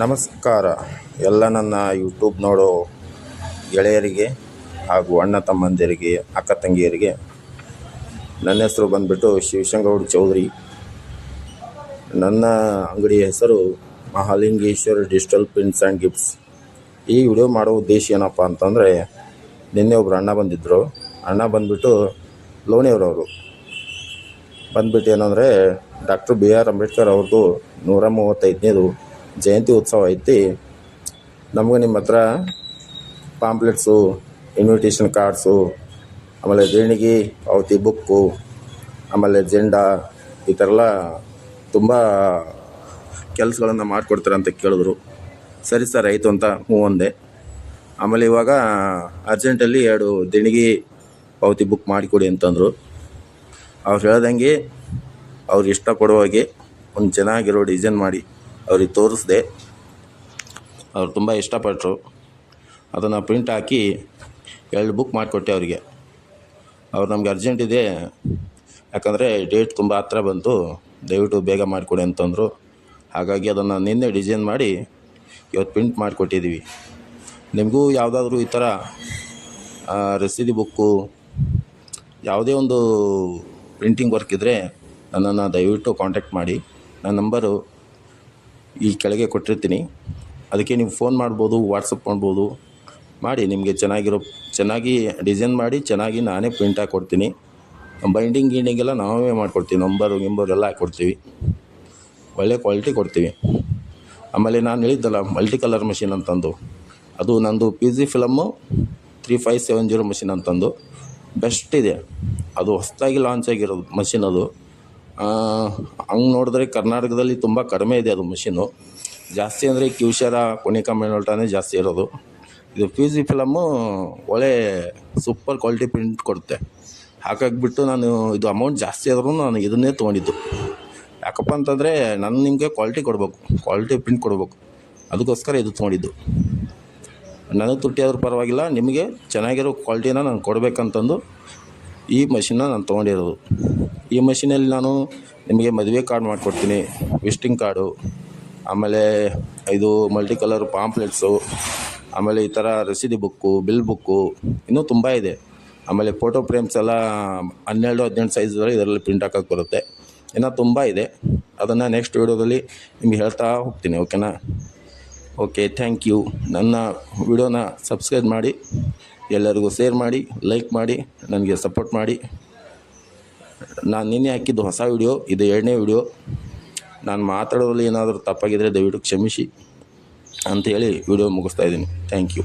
ನಮಸ್ಕಾರ ಎಲ್ಲ ನನ್ನ ಯೂಟ್ಯೂಬ್ ನೋಡೋ ಗೆಳೆಯರಿಗೆ ಹಾಗೂ ಅಣ್ಣ ತಮ್ಮಂದಿರಿಗೆ ಅಕ್ಕ ತಂಗಿಯರಿಗೆ. ನನ್ನ ಹೆಸರು ಬಂದುಬಿಟ್ಟು ಶಿವಶಂಗೌಡ ಚೌಧರಿ. ನನ್ನ ಅಂಗಡಿಯ ಹೆಸರು Mahalingeshwara digital prints and gifts. ಈ ವಿಡಿಯೋ ಮಾಡೋ ಉದ್ದೇಶ ಏನಪ್ಪ ಅಂತಂದರೆ, ನಿನ್ನೆ ಒಬ್ಬರು ಅಣ್ಣ ಬಂದಿದ್ದರು. ಅಣ್ಣ ಬಂದುಬಿಟ್ಟು ಲೋಣಿಯವರವರು. ಬಂದುಬಿಟ್ಟು ಏನಂದರೆ, ಡಾಕ್ಟರ್ BR ಅಂಬೇಡ್ಕರ್ ಅವ್ರದ್ದು 135ನೇದು ಜಯಂತಿ ಉತ್ಸವ ಐತಿ. ನಮಗೆ ನಿಮ್ಮ ಹತ್ರ ಪಾಂಪ್ಲೆಟ್ಸು, ಇನ್ವಿಟೇಷನ್ ಕಾರ್ಡ್ಸು, ಆಮೇಲೆ ದೇಣಿಗೆ ಪಾವತಿ ಬುಕ್ಕು, ಆಮೇಲೆ ಜೆಂಡಾ, ಈ ಥರ ಎಲ್ಲ ತುಂಬ ಕೆಲಸಗಳನ್ನು ಮಾಡಿಕೊಡ್ತಾರೆ ಅಂತ ಕೇಳಿದ್ರು. ಸರಿ ಸರ್ ಆಯಿತು ಅಂತ ಹ್ಞೂ ಅಂದೆ. ಆಮೇಲೆ ಇವಾಗ ಅರ್ಜೆಂಟಲ್ಲಿ 2 ದೇಣಿಗೆ ಪಾವತಿ ಬುಕ್ ಮಾಡಿಕೊಡಿ ಅಂತಂದರು. ಅವ್ರು ಹೇಳ್ದಂಗೆ ಅವ್ರು ಇಷ್ಟಪಡೋ ಹಾಗೆ ಒಂದು ಚೆನ್ನಾಗಿರೋ ಡಿಸೈನ್ ಮಾಡಿ ಅವ್ರಿಗೆ ತೋರಿಸ್ದೆ. ಅವ್ರು ತುಂಬ ಇಷ್ಟಪಟ್ಟರು. ಅದನ್ನು ಪ್ರಿಂಟ್ ಹಾಕಿ 2 ಬುಕ್ ಮಾಡಿಕೊಟ್ಟೆ ಅವರಿಗೆ. ಅವ್ರು ನಮ್ಗೆ ಅರ್ಜೆಂಟ್ ಇದೆ, ಯಾಕಂದರೆ ಡೇಟ್ ತುಂಬ ಹತ್ರ ಬಂತು, ದಯವಿಟ್ಟು ಬೇಗ ಮಾಡಿಕೊಡಿ ಅಂತಂದರು. ಹಾಗಾಗಿ ಅದನ್ನು ನಿನ್ನೆ ಡಿಸೈನ್ ಮಾಡಿ ಇವತ್ತು ಪ್ರಿಂಟ್ ಮಾಡಿಕೊಟ್ಟಿದ್ದೀವಿ. ನಿಮಗೂ ಯಾವುದಾದ್ರೂ ಈ ಥರ ರಸೀದಿ ಬುಕ್ಕು, ಯಾವುದೇ ಒಂದು ಪ್ರಿಂಟಿಂಗ್ ವರ್ಕ್ ಇದ್ದರೆ ನನ್ನನ್ನು ದಯವಿಟ್ಟು ಕಾಂಟ್ಯಾಕ್ಟ್ ಮಾಡಿ. ನನ್ನ ನಂಬರು ಈ ಕೆಳಗೆ ಕೊಟ್ಟಿರ್ತೀನಿ. ಅದಕ್ಕೆ ನೀವು ಫೋನ್ ಮಾಡ್ಬೋದು, ವಾಟ್ಸಪ್ ಮಾಡ್ಬೋದು. ಮಾಡಿ ನಿಮಗೆ ಚೆನ್ನಾಗಿ ಡಿಸೈನ್ ಮಾಡಿ ಚೆನ್ನಾಗಿ ನಾನೇ ಪ್ರಿಂಟ್ ಹಾಕಿ ಕೊಡ್ತೀನಿ. ಬೈಂಡಿಂಗ್ ಎಲ್ಲ ನಾವೇ ಮಾಡಿಕೊಡ್ತೀವಿ. ನಂಬರು ಎಲ್ಲ ಹಾಕ್ಕೊಡ್ತೀವಿ. ಒಳ್ಳೆ ಕ್ವಾಲಿಟಿ ಕೊಡ್ತೀವಿ. ಆಮೇಲೆ ನಾನು ಹೇಳಿದ್ದಲ್ಲ ಮಲ್ಟಿ ಕಲರ್ ಮಷಿನ್ ಅಂತಂದು, ಅದು ನಂದು PG ಫಿಲಮ್ಮು 3570 ಮಷಿನ್ ಅಂತಂದು ಬೆಸ್ಟ್ ಇದೆ. ಅದು ಹೊಸದಾಗಿ ಲಾಂಚ್ ಆಗಿರೋದು ಮಷಿನ್. ಅದು ಹಂಗೆ ನೋಡಿದ್ರೆ ಕರ್ನಾಟಕದಲ್ಲಿ ತುಂಬ ಕಡಿಮೆ ಇದೆ ಅದು ಮಷಿನು. ಜಾಸ್ತಿ ಅಂದರೆ ಕ್ಯೂಶರ, ಕೊನಿಕಾ ಮಿನೋಲ್ಟಾನೇ ಜಾಸ್ತಿ ಇರೋದು. ಇದು PG ಫಿಲಮ್ಮು ಒಳ್ಳೆ ಸೂಪರ್ ಕ್ವಾಲಿಟಿ ಪ್ರಿಂಟ್ ಕೊಡುತ್ತೆ. ಹಾಗಾಗಿಬಿಟ್ಟು ನಾನು ಇದು ಅಮೌಂಟ್ ಜಾಸ್ತಿ ಆದ್ರೂ ನಾನು ಇದನ್ನೇ ತೊಗೊಂಡಿದ್ದು. ಯಾಕಪ್ಪ ಅಂತಂದರೆ ನಾನು ನಿಮಗೆ ಕ್ವಾಲಿಟಿ ಕೊಡಬೇಕು, ಕ್ವಾಲಿಟಿ ಪ್ರಿಂಟ್ ಕೊಡಬೇಕು. ಅದಕ್ಕೋಸ್ಕರ ಇದು ತೊಗೊಂಡಿದ್ದು. ನನಗೆ ತುಟ್ಟಿ ಆದರೂ ಪರವಾಗಿಲ್ಲ, ನಿಮಗೆ ಚೆನ್ನಾಗಿರೋ ಕ್ವಾಲಿಟಿನ ನಾನು ಕೊಡಬೇಕಂತಂದು ಈ ಮಷಿನ್ನ ನಾನು ತೊಗೊಂಡಿರೋದು. ಈ ಮಷಿನಲ್ಲಿ ನಾನು ನಿಮಗೆ ಮದುವೆ ಕಾರ್ಡ್ ಮಾಡಿಕೊಡ್ತೀನಿ, ವಿಸಿಟಿಂಗ್ ಕಾರ್ಡು, ಆಮೇಲೆ ಇದು ಮಲ್ಟಿ ಕಲರ್ ಪಾಂಪ್ಲೆಟ್ಸು, ಆಮೇಲೆ ಈ ಥರ ರಸೀದಿ ಬುಕ್ಕು, ಬಿಲ್ ಬುಕ್ಕು, ಇನ್ನೂ ತುಂಬ ಇದೆ. ಆಮೇಲೆ ಫೋಟೋ ಫ್ರೇಮ್ಸ್ ಎಲ್ಲ 12-18 ಸೈಜಲ್ಲಿ ಇದರಲ್ಲಿ ಪ್ರಿಂಟ್ ಹಾಕೋಕ್ಕೆ ಬರುತ್ತೆ. ಇನ್ನೂ ತುಂಬ ಇದೆ. ಅದನ್ನು ನೆಕ್ಸ್ಟ್ ವೀಡಿಯೋದಲ್ಲಿ ನಿಮಗೆ ಹೇಳ್ತಾ ಹೋಗ್ತೀನಿ. ಓಕೆನಾ? Okay, thank you. ನನ್ನ ವಿಡಿಯೋನ ಸಬ್ಸ್ಕ್ರೈಬ್ ಮಾಡಿ, ಎಲ್ಲರಿಗೂ ಶೇರ್ ಮಾಡಿ, ಲೈಕ್ ಮಾಡಿ, ನನಗೆ ಸಪೋರ್ಟ್ ಮಾಡಿ. ನಾನು ನಿನ್ನೆ ಹಾಕಿದ್ದು ಹೊಸ ವಿಡಿಯೋ, ಇದು 2ನೇ ವಿಡಿಯೋ. ನಾನು ಮಾತಾಡೋದ್ರಲ್ಲಿ ಏನಾದರೂ ತಪ್ಪಾಗಿದ್ದರೆ ದಯವಿಟ್ಟು ಕ್ಷಮಿಸಿ ಅಂಥೇಳಿ ವಿಡಿಯೋ ಮುಗಿಸ್ತಾ ಇದ್ದೀನಿ. Thank you.